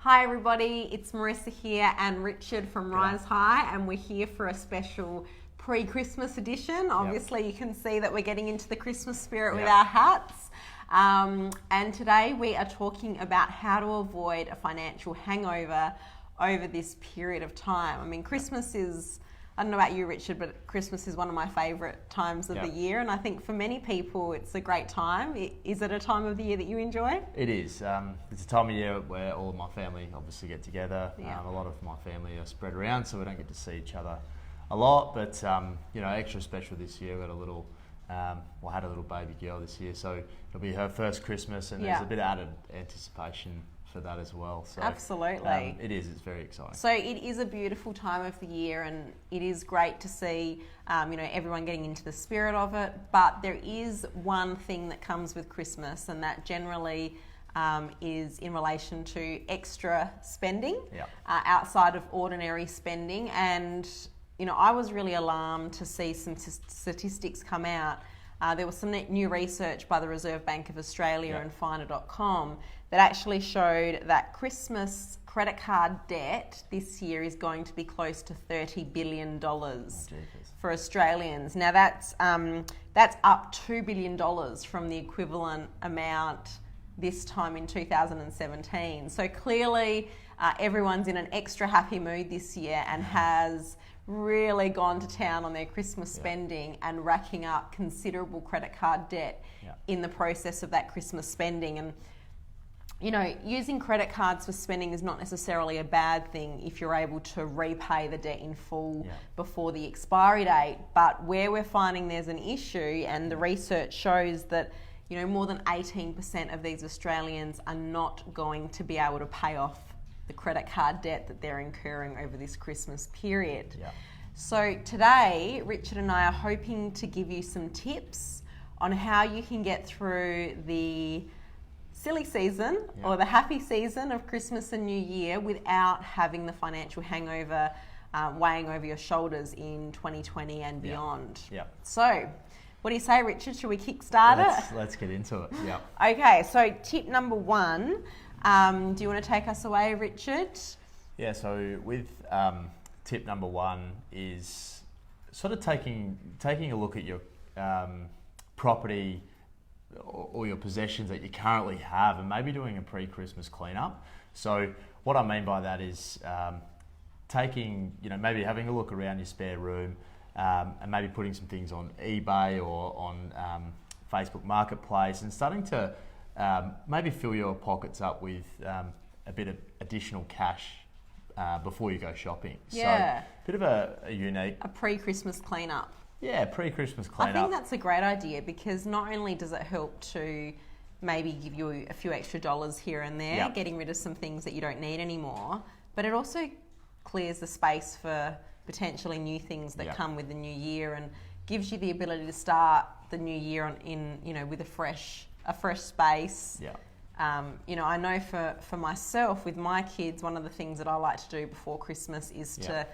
Hi everybody, it's Marissa here and Richard from Rise High, and we're here for a special pre-Christmas edition. Obviously you can see that we're getting into the Christmas spirit with our hats. And today we are talking about how to avoid a financial hangover over this period of time. I mean, Christmas is, I don't know about you, Richard, but Christmas is one of my favourite times of the year, and I think for many people it's a great time. Is it a time of the year that you enjoy? It is. It's a time of year where all of my family obviously get together. A lot of my family are spread around, so we don't get to see each other a lot, but extra special this year. We got a little, had a little baby girl this year, so it'll be her first Christmas, and there's a bit of added anticipation for that as well. So absolutely. It's very exciting. So it is a beautiful time of the year, and it is great to see everyone getting into the spirit of it. But there is one thing that comes with Christmas, and that generally is in relation to extra spending outside of ordinary spending. And I was really alarmed to see some statistics come out. There was some new research by the Reserve Bank of Australia and Finder.com that actually showed that Christmas credit card debt this year is going to be close to $30 billion for Australians. Now that's up $2 billion from the equivalent amount this time in 2017. So clearly everyone's in an extra happy mood this year and has really gone to town on their Christmas spending and racking up considerable credit card debt in the process of that Christmas spending. And using credit cards for spending is not necessarily a bad thing if you're able to repay the debt in full before the expiry date. But where we're finding there's an issue, and the research shows that more than 18% of these Australians are not going to be able to pay off the credit card debt that they're incurring over this Christmas period. So today, Richard and I are hoping to give you some tips on how you can get through the silly season or the happy season of Christmas and New Year without having the financial hangover weighing over your shoulders in 2020 and beyond. So what do you say, Richard? Should we kickstart it? Let's get into it. Okay, so tip number one. Do you want to take us away, Richard? Yeah, so with tip number one is sort of taking a look at your property or your possessions that you currently have, and maybe doing a pre-Christmas cleanup. So what I mean by that is maybe having a look around your spare room, and maybe putting some things on eBay or on Facebook Marketplace, and starting to maybe fill your pockets up with a bit of additional cash before you go shopping. So a bit of a unique... A pre-Christmas cleanup. Yeah, pre-Christmas cleanup. I think that's a great idea, because not only does it help to maybe give you a few extra dollars here and there, getting rid of some things that you don't need anymore, but it also clears the space for potentially new things that come with the new year, and gives you the ability to start the new year with a fresh space. I know for myself, with my kids, one of the things that I like to do before Christmas is to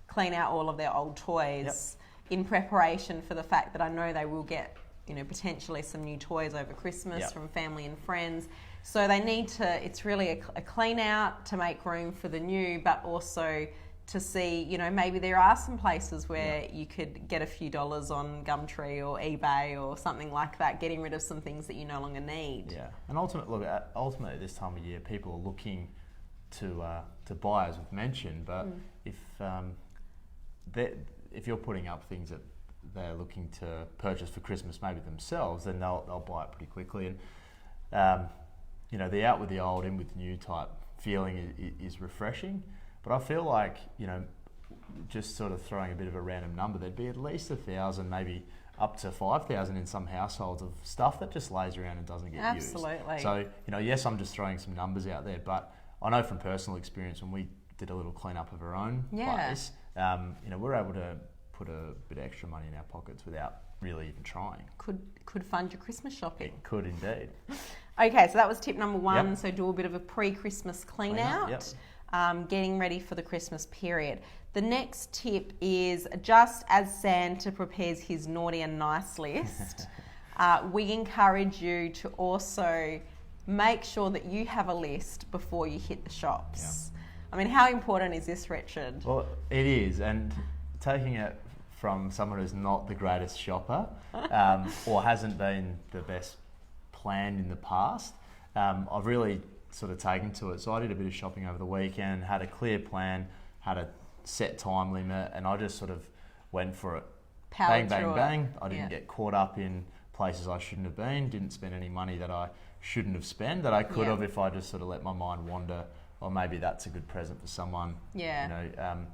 clean out all of their old toys in preparation for the fact that I know they will get potentially some new toys over Christmas from family and friends. So they need to, it's really a clean out to make room for the new, but also to see, maybe there are some places where you could get a few dollars on Gumtree or eBay or something like that, getting rid of some things that you no longer need. Yeah, and ultimately this time of year, people are looking to buy, as we've mentioned, but if you're putting up things that they're looking to purchase for Christmas, maybe themselves, then they'll buy it pretty quickly. And the out with the old, in with the new type feeling is refreshing. But I feel like, just sort of throwing a bit of a random number, there'd be at least 1,000, maybe up to 5,000 in some households of stuff that just lays around and doesn't get used. Absolutely. So, yes, I'm just throwing some numbers out there, but I know from personal experience, when we did a little cleanup of our own place, we're able to put a bit of extra money in our pockets without really even trying. Could fund your Christmas shopping. It could indeed. Okay, so that was tip number one. So do a bit of a pre-Christmas clean out. Getting ready for the Christmas period. The next tip is, just as Santa prepares his naughty and nice list, we encourage you to also make sure that you have a list before you hit the shops. I mean, how important is this, Richard? Well, it is, and taking it from someone who's not the greatest shopper or hasn't been the best planned in the past, I've really sort of taken to it. So I did a bit of shopping over the weekend, had a clear plan, had a set time limit, and I just sort of went for it. Powered bang, through bang, it. bang. I didn't get caught up in places I shouldn't have been, didn't spend any money that I shouldn't have spent, that I could have if I just sort of let my mind wander. Or maybe that's a good present for someone. Yeah. You know,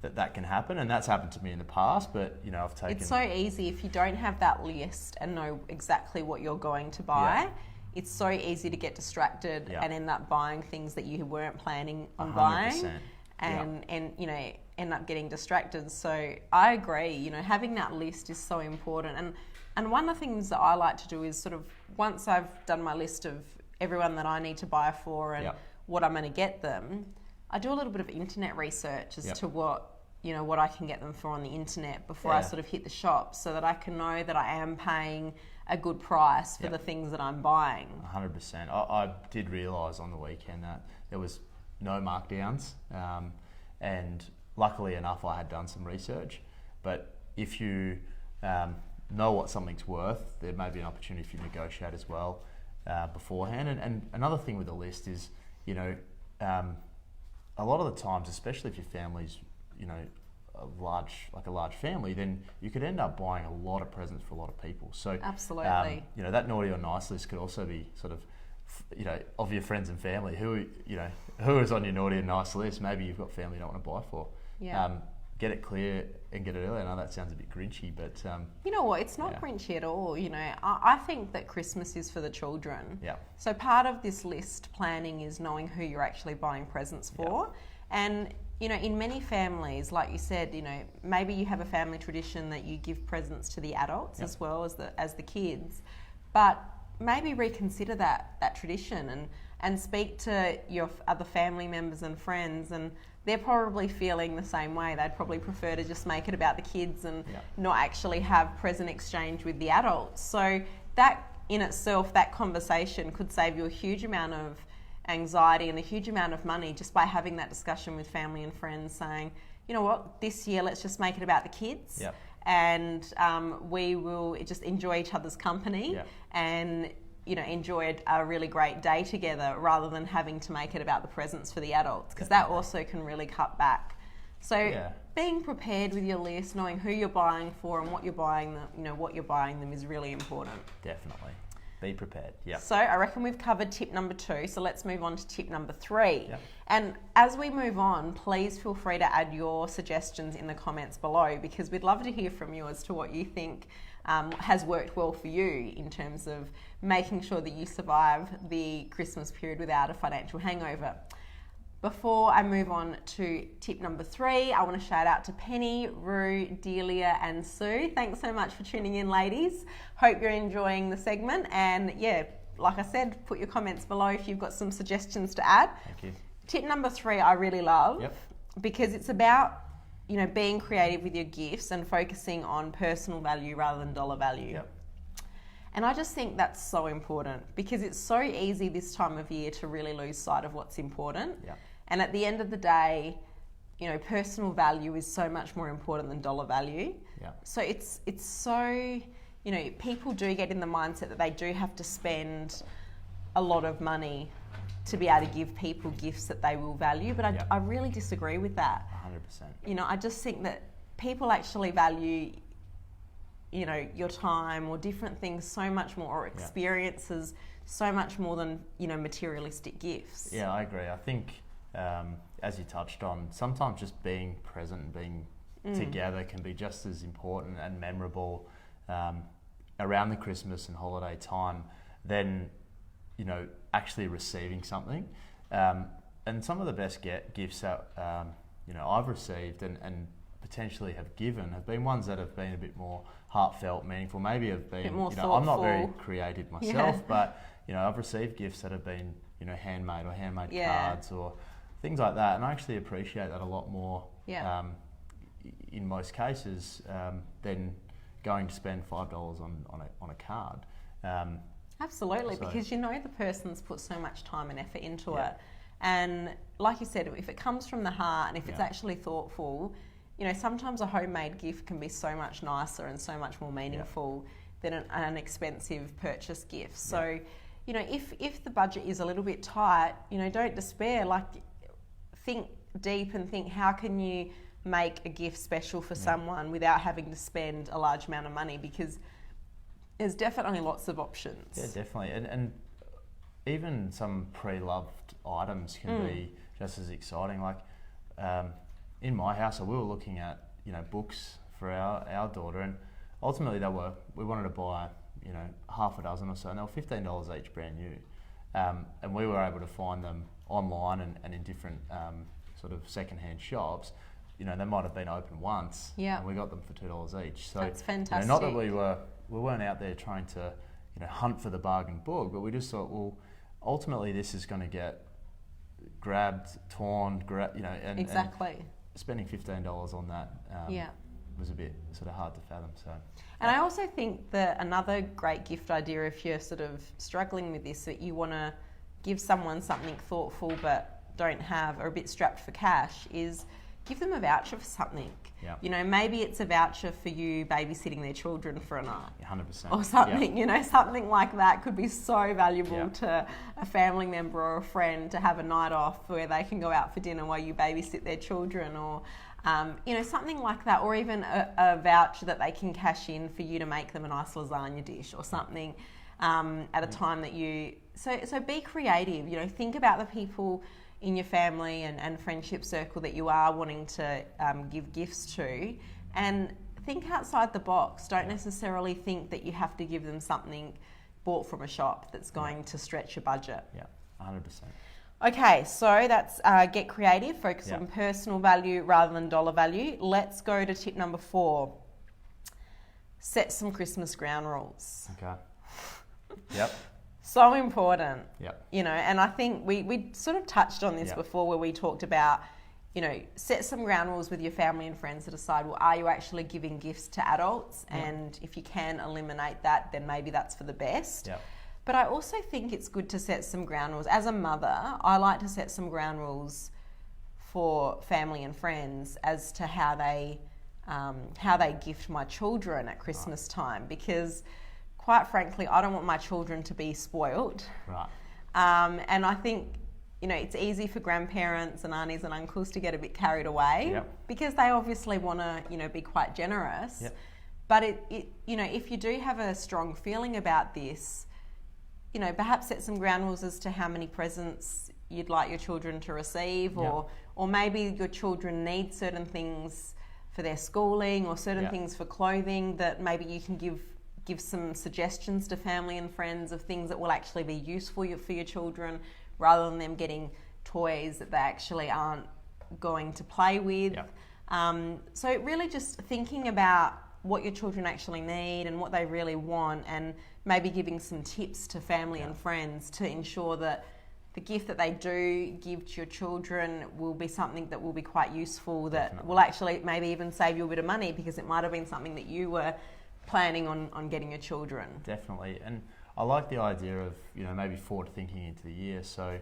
that can happen, and that's happened to me in the past. But you know, I've taken. It's so easy if you don't have that list and know exactly what you're going to buy. Yeah. It's so easy to get distracted and end up buying things that you weren't planning on 100%. Buying, and you know, end up getting distracted. So I agree. You know, having that list is so important. And one of the things that I like to do is sort of, once I've done my list of everyone that I need to buy for and what I'm going to get them, I do a little bit of internet research as to what I can get them for on the internet before I sort of hit the shop, so that I can know that I am paying a good price for the things that I'm buying. 100%. I did realise on the weekend that there was no markdowns, and luckily enough I had done some research. But if you know what something's worth, there may be an opportunity for you to negotiate as well beforehand. And another thing with the list is, you know, a lot of the times, especially if your family's, you know, a large family, then you could end up buying a lot of presents for a lot of people. So absolutely, you know, that naughty or nice list could also be sort of, you know, of your friends and family who is on your naughty and nice list. Maybe you've got family you don't want to buy for. Get it clear and get it early. I know that sounds a bit grinchy, but you know what? It's not grinchy at all. You know, I think that Christmas is for the children. Yeah. So part of this list planning is knowing who you're actually buying presents for, and you know, in many families, like you said, you know, maybe you have a family tradition that you give presents to the adults as well as the kids, but maybe reconsider that tradition and speak to your other family members and friends, and they're probably feeling the same way. They'd probably prefer to just make it about the kids and not actually have present exchange with the adults. So that in itself, that conversation could save you a huge amount of anxiety and a huge amount of money just by having that discussion with family and friends, saying, you know what, this year let's just make it about the kids, and we will just enjoy each other's company and, you know, enjoy a really great day together, rather than having to make it about the presents for the adults, because that also can really cut back. So being prepared with your list, knowing who you're buying for and what you're buying them, you know, what you're buying them is really important. Definitely. Be prepared. Yeah. So I reckon we've covered tip number 2. So let's move on to tip number 3. And as we move on, please feel free to add your suggestions in the comments below, because we'd love to hear from you as to what you think has worked well for you in terms of making sure that you survive the Christmas period without a financial hangover. Before I move on to tip number 3, I want to shout out to Penny, Rue, Delia and Sue. Thanks so much for tuning in, ladies. Hope you're enjoying the segment, and like I said, put your comments below if you've got some suggestions to add. Thank you. Tip number 3 I really love because it's about, you know, being creative with your gifts and focusing on personal value rather than dollar value. And I just think that's so important, because it's so easy this time of year to really lose sight of what's important. And at the end of the day, you know, personal value is so much more important than dollar value. So it's so, you know, people do get in the mindset that they do have to spend a lot of money to be able to give people gifts that they will value. But I really disagree with that. 100%. You know, I just think that people actually value, you know, your time or different things so much more, or experiences so much more than, you know, materialistic gifts. Yeah, I agree. I think, as you touched on, sometimes just being present and being together can be just as important and memorable around the Christmas and holiday time than, you know, actually receiving something. And some of the best gifts that, you know, I've received and potentially have given have been ones that have been a bit more heartfelt, meaningful, maybe have been, you know, I'm not very creative myself, but, you know, I've received gifts that have been, you know, handmade cards or things like that, and I actually appreciate that a lot more in most cases than going to spend $5 on a card. Absolutely, So- because you know the person's put so much time and effort into Yeah. it. And like you said, if it comes from the heart and if it's Yeah. actually thoughtful, you know, sometimes a homemade gift can be so much nicer and so much more meaningful than an expensive purchase gift. So, you know, if the budget is a little bit tight, you know, don't despair. Like, think deep and think, how can you make a gift special for someone without having to spend a large amount of money? Because there's definitely lots of options. Yeah, definitely. And even some pre-loved items can be just as exciting. Like in my house, we were looking at, you know, books for our daughter, and ultimately we wanted to buy, you know, half a dozen or so, and they were $15 each, brand new. And we were able to find them online and in different sort of secondhand shops. You know, they might have been open once, and we got them for $2 each. So That's fantastic. You know, not that we weren't out there trying to, you know, hunt for the bargain book, but we just thought, well, ultimately this is going to get grabbed, torn, you know, and spending $15 on that was a bit sort of hard to fathom. So, and I also think that another great gift idea, if you're sort of struggling with this, that you want to give someone something thoughtful but don't have, or a bit strapped for cash, is give them a voucher for something. Yeah. You know, maybe it's a voucher for you babysitting their children for a night. 100%. Or something, you know, something like that could be so valuable Yeah. to a family member or a friend, to have a night off where they can go out for dinner while you babysit their children, or, you know, something like that. Or even a voucher that they can cash in for you to make them a nice lasagna dish or something at a time that you... So be creative, you know, think about the people in your family and friendship circle that you are wanting to give gifts to, and think outside the box. Don't necessarily think that you have to give them something bought from a shop that's going to stretch your budget. Yeah, 100%. Okay, so that's get creative, focus on personal value rather than dollar value. Let's go to tip number 4. Set some Christmas ground rules. Okay. Yep. So important. Yep. You know, and I think we sort of touched on this before, where we talked about, you know, set some ground rules with your family and friends to decide, well, are you actually giving gifts to adults? And if you can eliminate that, then maybe that's for the best. Yep. But I also think it's good to set some ground rules. As a mother, I like to set some ground rules for family and friends as to how they gift my children at Christmas time, because quite frankly, I don't want my children to be spoilt. Right. And I think, you know, it's easy for grandparents and aunties and uncles to get a bit carried away because they obviously want to, you know, be quite generous. Yep. But it, you know, if you do have a strong feeling about this, you know, perhaps set some ground rules as to how many presents you'd like your children to receive, or maybe your children need certain things for their schooling or certain things for clothing that maybe you can give some suggestions to family and friends of things that will actually be useful for your children, rather than them getting toys that they actually aren't going to play with. So really just thinking about what your children actually need and what they really want, and maybe giving some tips to family and friends to ensure that the gift that they do give to your children will be something that will be quite useful, that will actually maybe even save you a bit of money, because it might have been something that you were planning on getting your children. Definitely. And I like the idea of, you know, maybe forward thinking into the year. So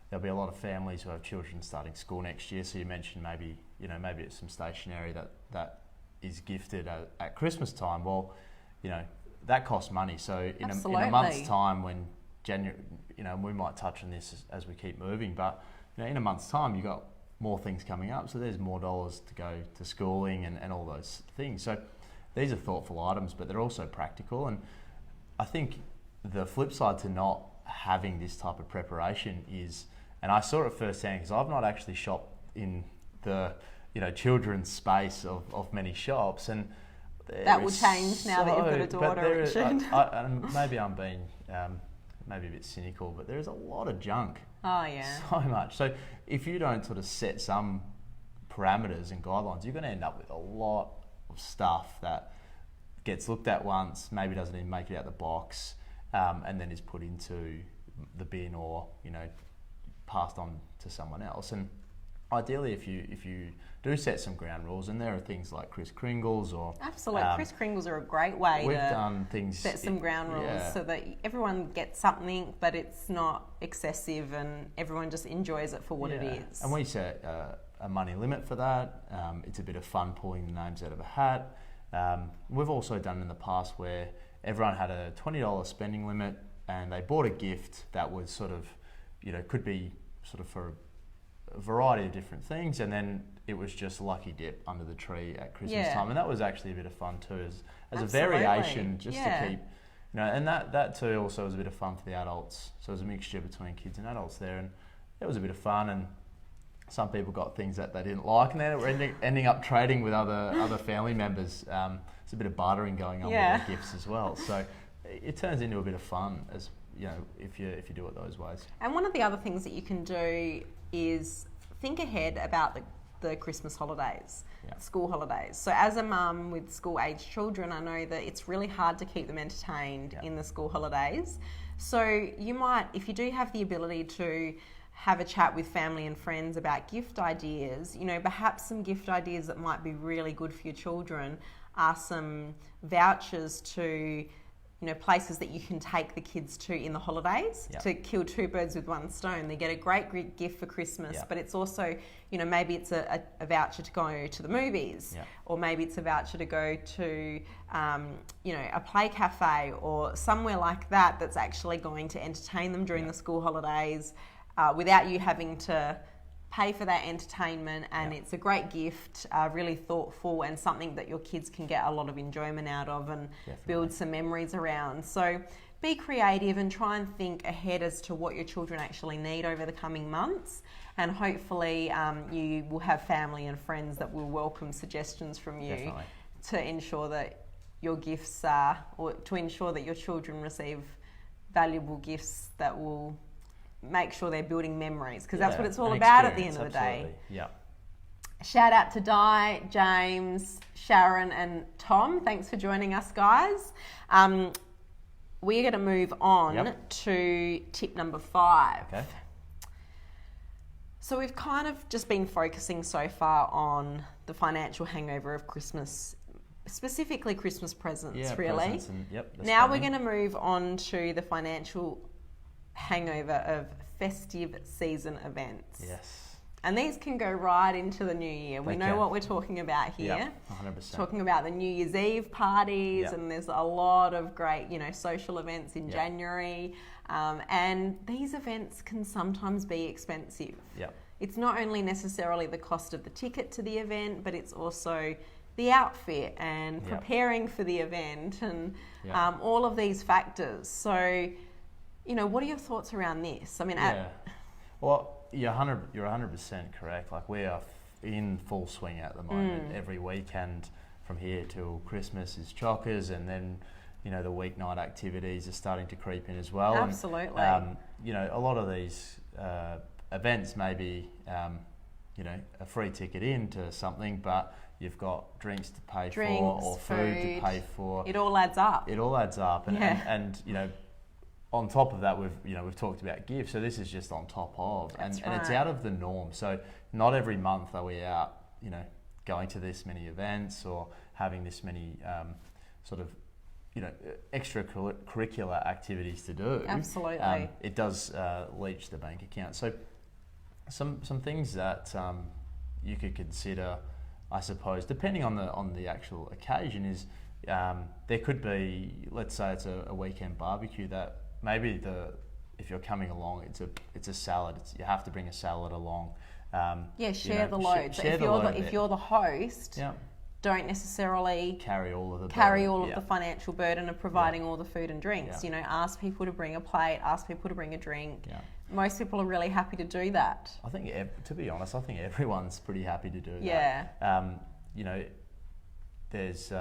there'll be a lot of families who have children starting school next year. So you mentioned maybe it's some stationery that is gifted at Christmas time. Well, you know, that costs money. So in a month's time, when January, you know, we might touch on this as we keep moving, but you know, in a month's time, you've got more things coming up. So there's more dollars to go to schooling and all those things. So these are thoughtful items, but they're also practical. And I think the flip side to not having this type of preparation is, and I saw it firsthand because I've not actually shopped in the, you know, children's space of many shops, and that will change now that you've got a daughter, Richard. And maybe I'm being maybe a bit cynical, but there is a lot of junk. Oh yeah. So much. So if you don't sort of set some parameters and guidelines, you're going to end up with a lot of stuff that gets looked at once, maybe doesn't even make it out the box, and then is put into the bin, or, you know, passed on to someone else. And ideally, if you do set some ground rules, and there are things like Kris Kringles or absolutely, Kris Kringles are a great way we've to done things, set some ground rules so that everyone gets something, but it's not excessive, and everyone just enjoys it for what it is. And we set a money limit for that. It's a bit of fun pulling the names out of a hat. We've also done in the past where everyone had a $20 spending limit, and they bought a gift that was sort of, could be sort of for a variety of different things, and then it was just lucky dip under the tree at Christmas time, and that was actually a bit of fun too, as a variation, just to keep, and that too also was a bit of fun for the adults. So it was a mixture between kids and adults there, and it was a bit of fun. And some people got things that they didn't like, and then were ending up trading with other family members. There's a bit of bartering going on with their gifts as well. So it turns into a bit of fun, as if you do it those ways. And one of the other things that you can do is think ahead about the Christmas holidays, school holidays. So as a mum with school-aged children, I know that it's really hard to keep them entertained in the school holidays. So you might, if you do have the ability to have a chat with family and friends about gift ideas, perhaps some gift ideas that might be really good for your children are some vouchers to places that you can take the kids to in the holidays to kill two birds with one stone. They get a great gift for Christmas, but it's also, maybe it's a voucher to go to the movies, or maybe it's a voucher to go to, a play cafe or somewhere like that that's actually going to entertain them during the school holidays without you having to pay for that entertainment, and it's a great gift, really thoughtful, and something that your kids can get a lot of enjoyment out of and build some memories around. So be creative and try and think ahead as to what your children actually need over the coming months, and hopefully you will have family and friends that will welcome suggestions from you to ensure that your gifts or to ensure that your children receive valuable gifts that will make sure they're building memories, because that's what it's all about at the end of the day. Shout out to Di, James, Sharon and Tom. Thanks for joining us, guys. We're going to move on to tip number 5. Okay. So we've kind of just been focusing so far on the financial hangover of Christmas, specifically Christmas presents, really. Presents and, now we're going to move on to the financial hangover of festive season events. Yes. And these can go right into the new year. We know what we're talking about here. Yep, 100%. Talking about the New Year's Eve parties, and there's a lot of great, social events in January. And these events can sometimes be expensive. It's not only necessarily the cost of the ticket to the event, but it's also the outfit and preparing for the event and all of these factors. So, what are your thoughts around this? I mean, well, you're 100% correct. Like, we are in full swing at the moment. Every weekend from here till Christmas is chockers, and then the weeknight activities are starting to creep in as well. Absolutely. And, a lot of these events may be a free ticket into something, but you've got drinks to pay for or food to pay for. It all adds up. And on top of that, we've talked about gifts, so this is just on top of, and it's out of the norm. So not every month are we out, going to this many events or having this many sort of, extracurricular activities to do. Absolutely. It does leach the bank account. So some things that you could consider, I suppose, depending on the actual occasion, is there could be, let's say it's a weekend barbecue, that maybe if you're coming along, it's a salad. You have to bring a salad along. Share the load. So if you're the host, don't necessarily carry all of the financial burden of providing all the food and drinks. Ask people to bring a plate. Ask people to bring a drink. Most people are really happy to do that. I think, to be honest, I think everyone's pretty happy to do that. There's.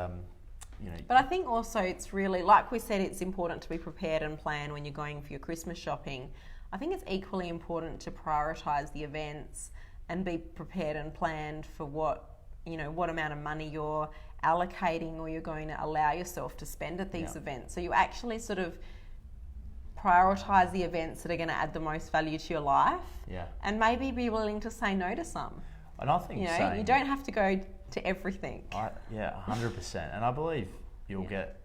But I think also it's really, like we said, it's important to be prepared and plan when you're going for your Christmas shopping. I think it's equally important to prioritise the events and be prepared and planned for what amount of money you're allocating or you're going to allow yourself to spend at these events. So you actually sort of prioritize the events that are going to add the most value to your life, Yeah. and maybe be willing to say no to some. And I think You know, you don't have to go to everything. 100%. And I believe you'll get,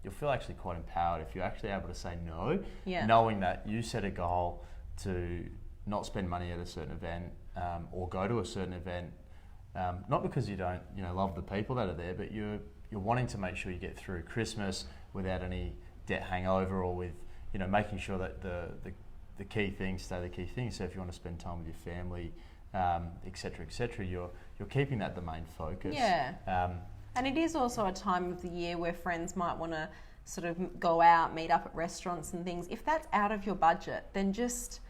you'll feel actually quite empowered if you're actually able to say no, knowing that you set a goal to not spend money at a certain event, or go to a certain event, not because you don't, love the people that are there, but you're wanting to make sure you get through Christmas without any debt hangover, or with, making sure that the key things stay the key things. So if you want to spend time with your family, et cetera, you're keeping that the main focus. Yeah. And it is also a time of the year where friends might want to sort of go out, meet up at restaurants and things. If that's out of your budget, then just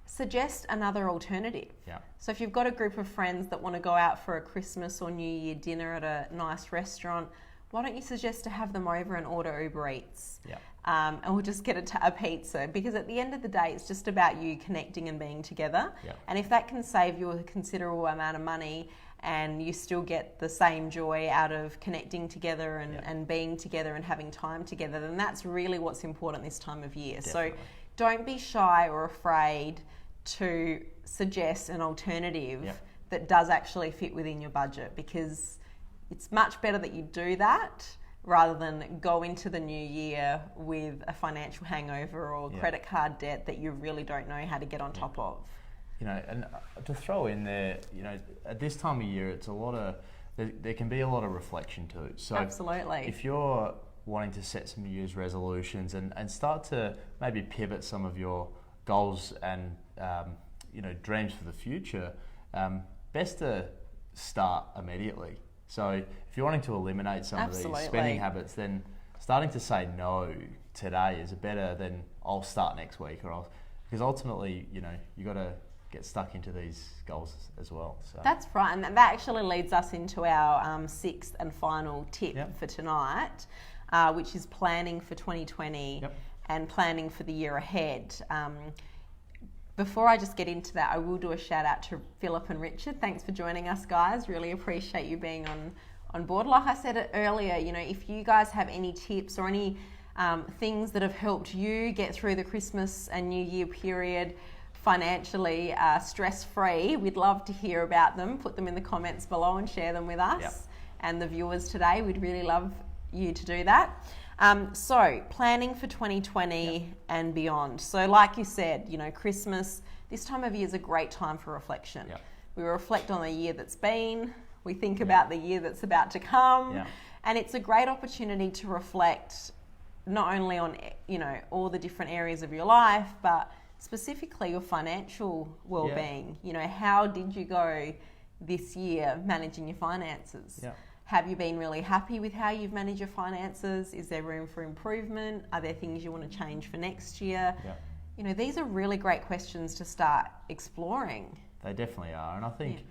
suggest another alternative. Yeah. So if you've got a group of friends that want to go out for a Christmas or New Year dinner at a nice restaurant, why don't you suggest to have them over and order Uber Eats? Yeah. And we'll just get a pizza, because at the end of the day, it's just about you connecting and being together. Yeah. And if that can save you a considerable amount of money, and you still get the same joy out of connecting together and being together and having time together, then that's really what's important this time of year. Definitely. So don't be shy or afraid to suggest an alternative that does actually fit within your budget, because it's much better that you do that rather than go into the new year with a financial hangover or credit card debt that you really don't know how to get on top of. And to throw in there, at this time of year, it's a lot of, there can be a lot of reflection too. So absolutely. If you're wanting to set some New Year's resolutions and start to maybe pivot some of your goals and, dreams for the future, best to start immediately. So if you're wanting to eliminate some of these spending habits, then starting to say no today is better than I'll start next week, because ultimately, you got to get stuck into these goals as well. So that's right, and that actually leads us into our sixth and final tip for tonight, which is planning for 2020 and planning for the year ahead. Before I just get into that, I will do a shout out to Philip and Richard. Thanks for joining us, guys. Really appreciate you being on board. Like I said earlier, if you guys have any tips or any things that have helped you get through the Christmas and New Year period financially stress-free, we'd love to hear about them. Put them in the comments below and share them with us and the viewers today. We'd really love you to do that. So planning for 2020 and beyond. So like you said, Christmas, this time of year is a great time for reflection. We reflect on the year that's been, we think about the year that's about to come, and it's a great opportunity to reflect not only on, all the different areas of your life, but specifically your financial well-being. How did you go this year managing your finances? Have you been really happy with how you've managed your finances? Is there room for improvement? Are there things you want to change for next year? These are really great questions to start exploring. They definitely are, and I think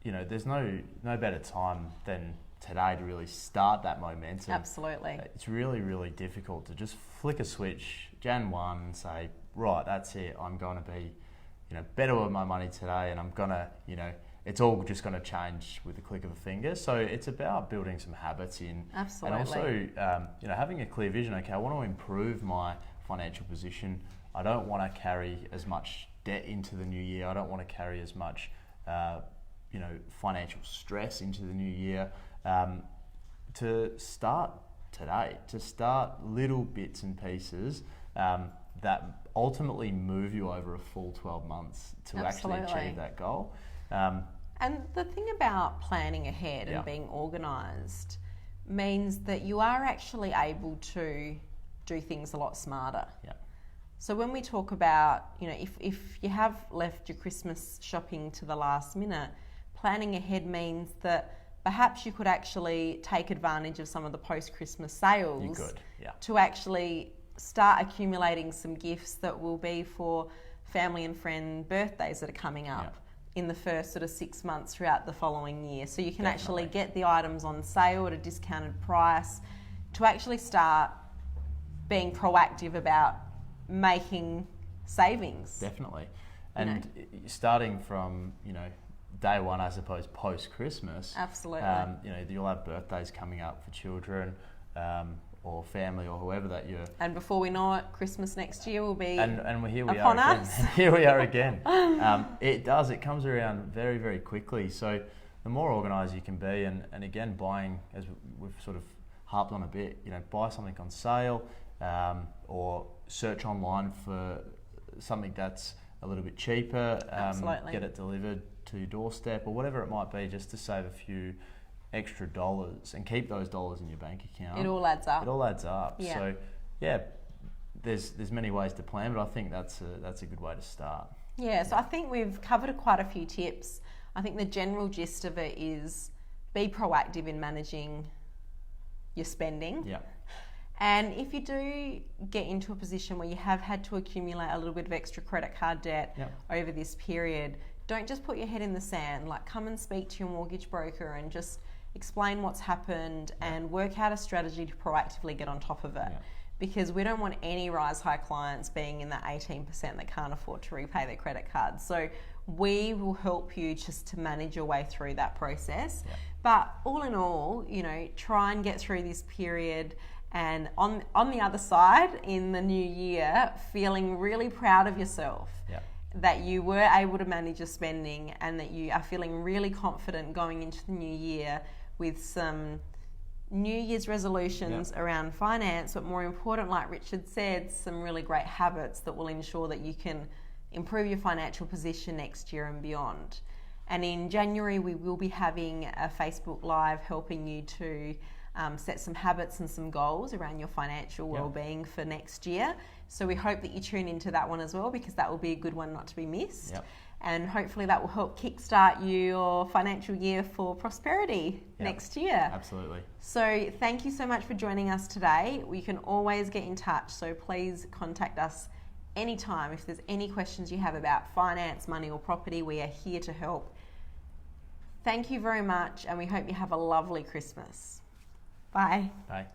there's no better time than today to really start that momentum. Absolutely. It's really, really difficult to just flick a switch Jan 1 and say, right, that's it, I'm going to be better with my money today, and I'm going to, it's all just going to change with the click of a finger. So it's about building some habits in. Absolutely. And also, having a clear vision. Okay, I want to improve my financial position. I don't want to carry as much debt into the new year. I don't want to carry as much, financial stress into the new year. To start today, to start little bits and pieces that ultimately move you over a full 12 months to actually achieve that goal. And the thing about planning ahead and being organised means that you are actually able to do things a lot smarter. So when we talk about, if you have left your Christmas shopping to the last minute, planning ahead means that perhaps you could actually take advantage of some of the post-Christmas sales to actually start accumulating some gifts that will be for family and friend birthdays that are coming up in the first sort of 6 months throughout the following year. So you can actually get the items on sale at a discounted price to actually start being proactive about making savings. Definitely. And starting from, day one, I suppose, post-Christmas. Absolutely. You'll have birthdays coming up for children, or family or whoever that you're. And before we know it, Christmas next year will be here we upon are us. again. Here we are again. It comes around very, very quickly. So the more organised you can be, and again, buying, as we've sort of harped on a bit, buy something on sale, or search online for something that's a little bit cheaper. Absolutely. Get it delivered to your doorstep or whatever it might be, just to save a few extra dollars and keep those dollars in your bank account. It all adds up. It all adds up. Yeah. So yeah, there's many ways to plan, but I think that's a good way to start. Yeah, so I think we've covered quite a few tips. I think the general gist of it is be proactive in managing your spending. Yeah. And if you do get into a position where you have had to accumulate a little bit of extra credit card debt over this period, don't just put your head in the sand. Like, come and speak to your mortgage broker and just explain what's happened and work out a strategy to proactively get on top of it. Yeah. Because we don't want any Rise High clients being in that 18% that can't afford to repay their credit cards. So we will help you just to manage your way through that process. Yeah. But all in all, try and get through this period, and on the other side, in the new year, feeling really proud of yourself. Yeah. That you were able to manage your spending, and that you are feeling really confident going into the new year with some New Year's resolutions around finance, but more important, like Richard said, some really great habits that will ensure that you can improve your financial position next year and beyond. And in January, we will be having a Facebook Live helping you to set some habits and some goals around your financial well-being for next year. So we hope that you tune into that one as well, because that will be a good one not to be missed. Yep. And hopefully that will help kickstart your financial year for prosperity next year. Absolutely. So thank you so much for joining us today. You can always get in touch, so please contact us anytime. If there's any questions you have about finance, money or property, we are here to help. Thank you very much, and we hope you have a lovely Christmas. Bye. Bye.